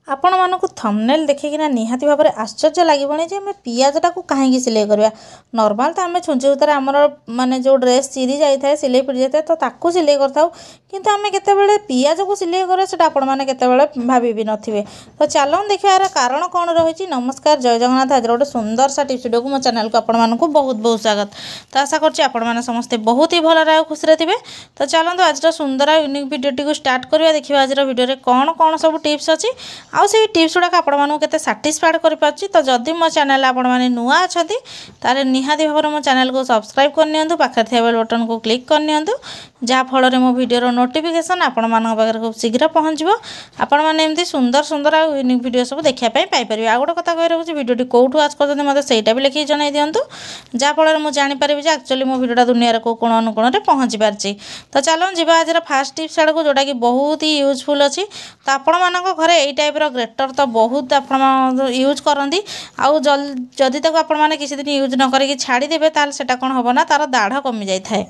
आपण मानक थंबनेल देखिकिना निहाती भाव में आश्चर्य लगे जे आम पियाजटा को कहीं सिलाई करवा नॉर्मल तो आम छुंची उतर आमर माने जो ड्रेस चिरी जाए सिलाई फिट जाए तो ताकू सिलाई करता किंतु आम केतबेले पियाज को सिलाई करा से आपण मैंने केतबेले भाभी भी नथिबे। तो चलो देखिए यार कारण कौन रही। नमस्कार जय जगन्नाथ। आज गोटे सुंदर सा टिप्स वीडियो को मो चैनल को आपण मानक बहुत बहुत स्वागत। तो आशा करछि आपण माने समस्ते बहुत ही भल रहे खुशी थे। तो चलते आज सुंदर यूनिक वीडियोटी को स्टार्ट करवा। देखिए आज वीडियो कौन कौन सब टिप्स अच्छी आउ से टिप्स गुड़ाक आपते साटिस्फाइड कर। तो जदि मो चैनल आपण मैंने नुआ अच्छा तारे निहाती भाव में मो चैनल को सब्सक्राइब करनी पाखे थे बेल बटन को क्लिक करनी जहाँफल मो वीडियो नोटिफिकेशन आपण मान पाखे खूब शीघ्र पहुँच। आपण मैंने एमती सुंदर सुंदर आ यूनिक वीडियो सब देखापी पाइपर। आ गोटे कथा कही रखुच्छी वीडियो कौटू आज कर मतलब सहीटा भी लिखिक जन दिंतु जहाँफल मुझे जानीपारि एक्चुअली मो वीडियो दुनिया को कोण अनुकोण में पहुँची पार्टी। तो चलो जी आज फास्ट टिप्स आड़ को जोटा कि बहुत ही यूजफुल अच्छी। तो आपण मान घरे यही टाइप ग्रेटर तो बहुत आप यूज करती आउ जदि तक आपण मैंने किसी दिन यूज न करी छाड़ीदेवे ताल सेटा कौन हम ना तार दाढ़ कमी जाए।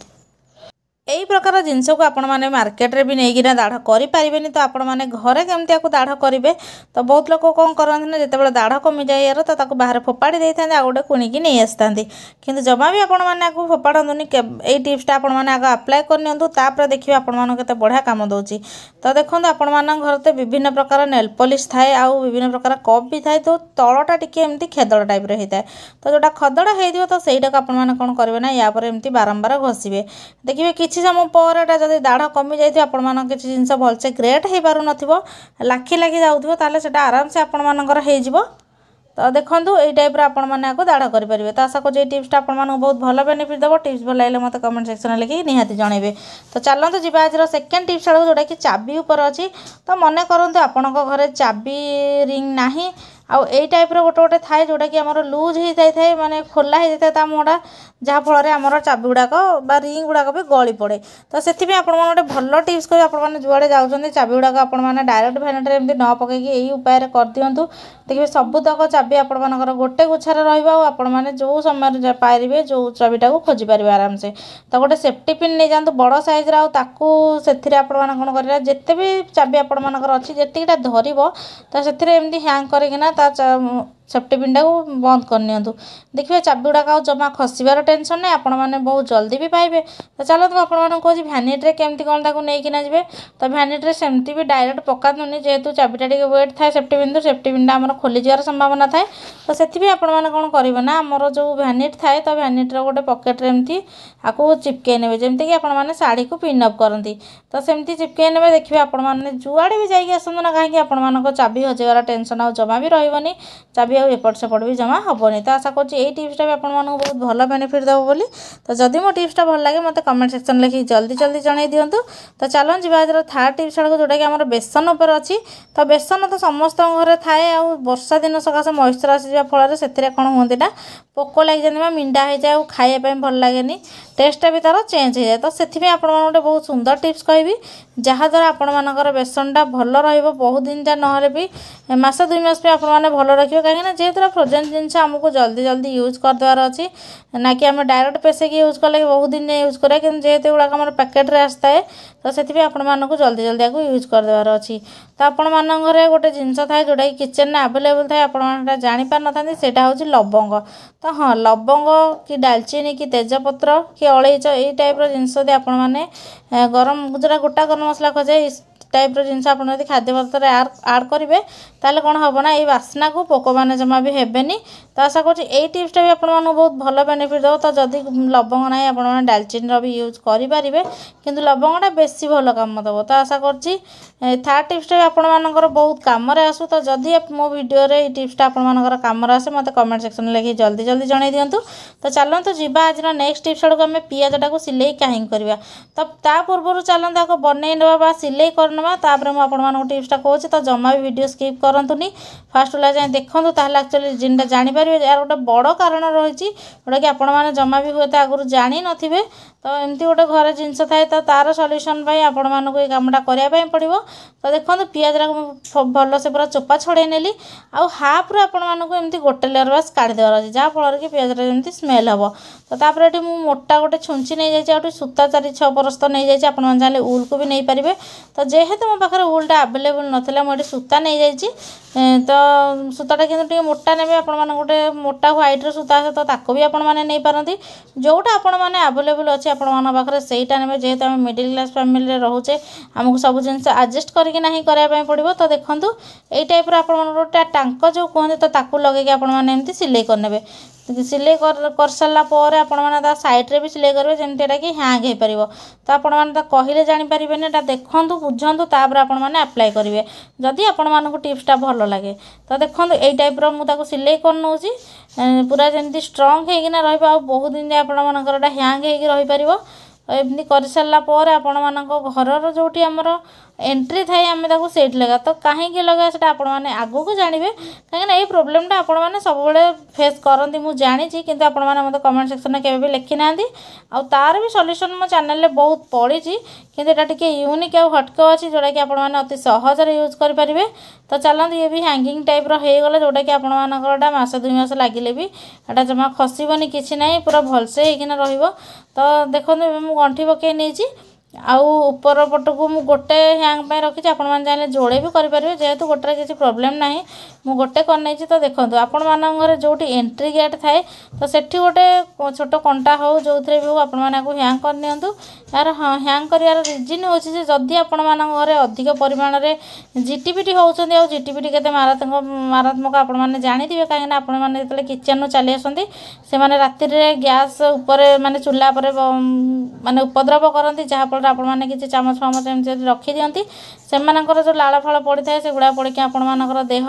यही प्रकार जिनस को आपण मैंने मार्केट रे भी नहीं दाढ़ करें तो आपण मैंने घरे केमती दाढ़ करेंगे। तो बहुत लोग कौन करते जिते दाढ़ कमी जाए तो बाहर फोपाड़ी दे था आ गोटे कुणिकी नहीं आसता कि जमा भी आपण मैंने फोपाड़नी। यही टिप्सटा आपण मैंने आग अप्लाई करनी देखिए आपण मान के बढ़िया कम दूसरी। तो देखो आपण मान घर तो विभिन्न प्रकार नेल पॉलिश थाए आउ विभिन्न प्रकार कप भी थाए तो तलटा टिके एमती खेदड़ टाइप होता है। तो जोटा खदड़ा हो तो सहीटा आपण मैंने कौन करेंगे ना या पर एमती बारंबार घषिबे। देखिए किसी समय पर एटा जदि दाढ़ कमी जाए आपण मान किसी जिनस भलसे ग्रेट हो पार न लाखी लाखी जाऊँ ताले सेटा आराम से आपण मानकर हो। तो देखो यही टाइप आपण मैंने आपको दाढ़ करेंगे। तो आशा कर टिप्सटा आपण मानक बहुत भल बेनिफिट देव। टिप्स भल लगे मत कमेंट सेक्शन लिखिक निहाती जनइबे। तो चलते जी आज सेकेंड टिप्स आड़ जोटा कि चाबी उपर अच्छी। तो मन करूँ आपण घरे चाबी रिंग नाही आउ यही टाइप गोटे गोटे थाए जोटा कि आमर लूज हो जाए माने खोला हो जाए ता मुहटा जहाँफल आमर चाबी गुड़ाक रिंग गुड़ाक भी गली पड़े। तो से गोटे भल टिप्स कर आपने जुआड़े जाऊँच चाबी गुड़ाक आपने डायरेक्ट भैनेटर एमती न पकई यही उपाय कर दिंतु। देखिए सबुतक चाबी आपर गोटे गुच्छार रही जो समय पारे जो चाबीटा को खोजी पारे आराम से। तो गोटे सेफ्टी पिन नहीं जातु बड़ साइज से आपण कौन कर जिते भी चाबी आपर अच्छी जीटा धर तो से एमती हैंग करना सेफ्टी पिनटा को बंद करनी। देखिए चाबी गुड़ाक जमा खसबार टेंशन नहीं आपण मैंने बहुत जल्दी भी पाइबे। तो चलते आपको कौन भैनिट्रे केमती कौन नहीं जाए। तो भैनिट्रे सेमती भी डायरेक्ट पकातुनि जेहेतु चाबीटा टे वेट थाए सेफ्टी पिनटा आम खोली जावर संभावना थाए। तो से आपण कौन करेंगे ना आमर जो भैनिट थाए तो भैनिट्र गोटे पकेट्रे एमती आपको चिपकई ने जमीक कि आपने शाढ़ी को पिनअप करती। तो सेमती चिपकई ने देखिए आपण मैंने जुआड़े भी जाइए आसतु ना कहीं आपण चाबी हजेगार टेंशन आ जमा भी रही चाबी एपट सेपट भी जमा हेनी। तो आशा करी टिप्सटा भी आपण बहुत भल बेनिफिट देव बोली। तो जदि मो टिप्सटा भल लगे मत कमेंट सेक्शन लिखिक जल्दी जल्दी जन दिंतु। तो चलो जी आज थर्ड टिप्स आड़ जोटा कि आम बेसन उपर अच्छी। तो बेसन तो समस्त घर थाए आ वर्षा दिन सकाशे मॉइस्चर आसीजा फल से कौन होती ना पोक लग जाए मिंडा हो जाए खाइबा भल लगे टेस्टा भी तार चेंज हो जाए। तो से गोटे बहुत सुंदर टिप्स कहि जहाँद्वारा आपण मानकर बेसनटा भल बहुत दिन जा ना भी मास 2 मास भी आपने भल रखिए कहीं जेहतु फ्रोजेन जिनस आमको जल्दी जल्दी यूज करदेवार अच्छी ना कि आम डायरेक्ट पेसेक यूज कले बहुत दिन यूज करें कि जेहतु गुड़ाक आम पैकेट्रे आसता है। तो से आपको जल्दी जल्दी आपको यूज करदेवार अच्छी। तो आपण घर गोटे जिनस थाए जोटा कि किचेन में आवेलेबल थाए आप जापार ना सेटा हूँ लवंग। तो हाँ लवंग कि दालचीनी कि तेजपत्र कि अलैच यही टाइप जिनस आपने गरम जो गोटा गरम मसला खोजे टाइप जिनस आप खाद्य पदार्थ आड करेंगे ताले कौन हम ना ये बास्ना को पोक मैंने जमा भी हेनी। तो आशा करी टिप्सटा भी आपको बहुत भल बेनिफिट दो। तो जदि लवंग ना आप डालचीनी भी यूज करेंगे किंतु लवंगटा बेसी भल काम दब। तो आशा करी थर्ड टिप्सटा भी आपर बहुत कम आसू। तो जदि मो वीडियो रे टिप्सटा आपर कम आसे मत कमेंट सेक्शन लिखिक जल्दी जल्दी जन दिंतु। तो चलते जीवा आज नेक्स्ट टिप्स आड़ आम पियाजटा को सिलाई कहीं करवा। तो पूर्व चलते आपको बनई ना सिलाई करना तापर मुझे टिप्सटा कहूँ। तो जमा भी वीडियो स्किप करतुनि फास्ट वाला जाए देखूँ ताल एक्चुअली जिनटा जापर यार गोटे बड़ कारण रही जोटा कि आपण मैंने जमा भी हुए तो आगुरी जानी नथिबे। तो एमती गोटे घर जिनस थाए तो तार सल्यूशन आपण मानक ये कामटा करने पड़ो। तो देखो पियाजरा भल से पूरा चोपा छड़े नेली आउ हाफ रू आपण मानक एमती गोटे लेयर बास काढ़ीदेवार अच्छे जहाँफल कि पियाजरा जमी स्मेल हम। तो तापर ये मोटा गोटे छुंची नहीं जाए सूता 4-6 परस्त नहीं जाए आप चाहिए उल को भी नहीं पारे। तो जेहेतु जेहेतु मो पाखे उलटा आवेलेबल नाला मुझे सूता नहीं जाइए तो सूताटा कि मोटा ने आपण गोटे मोटा ह्वाइट्र सूता आसे तो ताको भी आपण मैंने नहीं पारती जोटा आपण मैंने आवेलेबल अच्छे आपण पाखे सहीटा ने जेहेतु आम मिडिल क्लास फैमिली रोचे आमको सब जिन आडजस्ट करके कराया पड़ो तो देखूँ यही टाइप आप टाँक जो कहते तो ताकू लगे आपने सिलाई करने सिलाई कर सारापर आप सैड्रे भी सिलाई करेंगे जमीटा कि हैंग हो पार तो आपने कहले जापर देखूँ बुझुँ तापर आपने आप्लाय करेंगे जदि आपण टिप्सटा भल लगे तो देखो यही टाइप मुझे सिलाई कर नौची पूरा जमी स्ट्रंग होना रहा बहुत दिन आपंकर हैंग होपार एमती कर सारापर आपण घर जो एंट्री थाए आम से लगा तो कहीं लगा से आगू को जानवे कहीं प्रोब्लेमटा आपने सब फेस करती मुझे जानी कि आपने मतलब कमेंट सेक्शन में केवे लिखी ना आ तार भी सल्यूशन मो चैनल बहुत पड़ी कि यूनिक आ हटके अच्छी जोटा कि आपने अति सहज यूज करेंगे तो चलते ये भी हैंगिंग टाइप रहीगला जोटा कि आपंकर मस 2 मास लगे भी एटा जमा खसबनी कि ना पूरा भलसे होना रही देखो मुझे गंठी पकई नहीं आउ ऊपर पटक मु गोटे हैंग पे रखी आपण मैंने चाहिए जोड़े भी करेंगे जेहेतु गोटे किसी प्रोब्लेम ना मु गोटे कर तो देखो आपण मानक जो एंट्री गेट थाए तो सेठी गोटे छोट कंटा हो जो भी हो आप हैंग करनी यार हैंग कर रिजन हूँ जदि आपण घरे अधिक परिमाण में जिटिपिटी होती आ जिटिपिटी के मारात्मक आपने जानी कहीं आपने जो किचन चली आसती से राति गैस उपर माने चूल्हा पर माने उपद्रव करती जहाँफल आपने किसी चामच फामच एमती रखी दिखती से जो लाल फाल पड़ी था से गुड़ा पड़ी आपर देह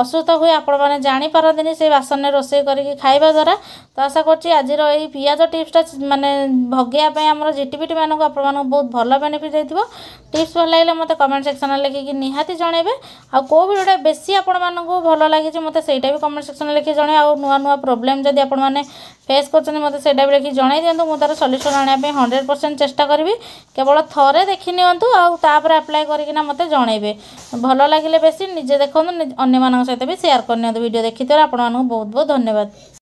असुस्थ हुए आपने जापारती से बासन में रोषे करके खाଇବା द्वारा तो आशा करुँच आज यही पियाज टिप्सटा माने भगेवाई आम जिटिपिटी मानक आप बहुत भल बेनिफिट देथिबो टिप्स भल लगे मत कमेंट सेक्शन में लिखिकी निहाती जनइबे आ को वीडियोटा बेसी आपण मानक भल लगी मत सेटा भी कमेंट सेक्शन में लिखि जणे आ नुआ नुआ प्रोब्लेम जदि आपण माने फेस कर मत से लिखि जन दिंतु मुझे तार सल्यूशन आने 100% चेष्टा करी केवल थरे देखी नियंतु आउर आप्लाय करना मत जनइबे भल लगे बेसी निजे देखो अन्य सहित भी शेयर करनी वीडियो देखी आप बहुत बहुत धन्यवाद।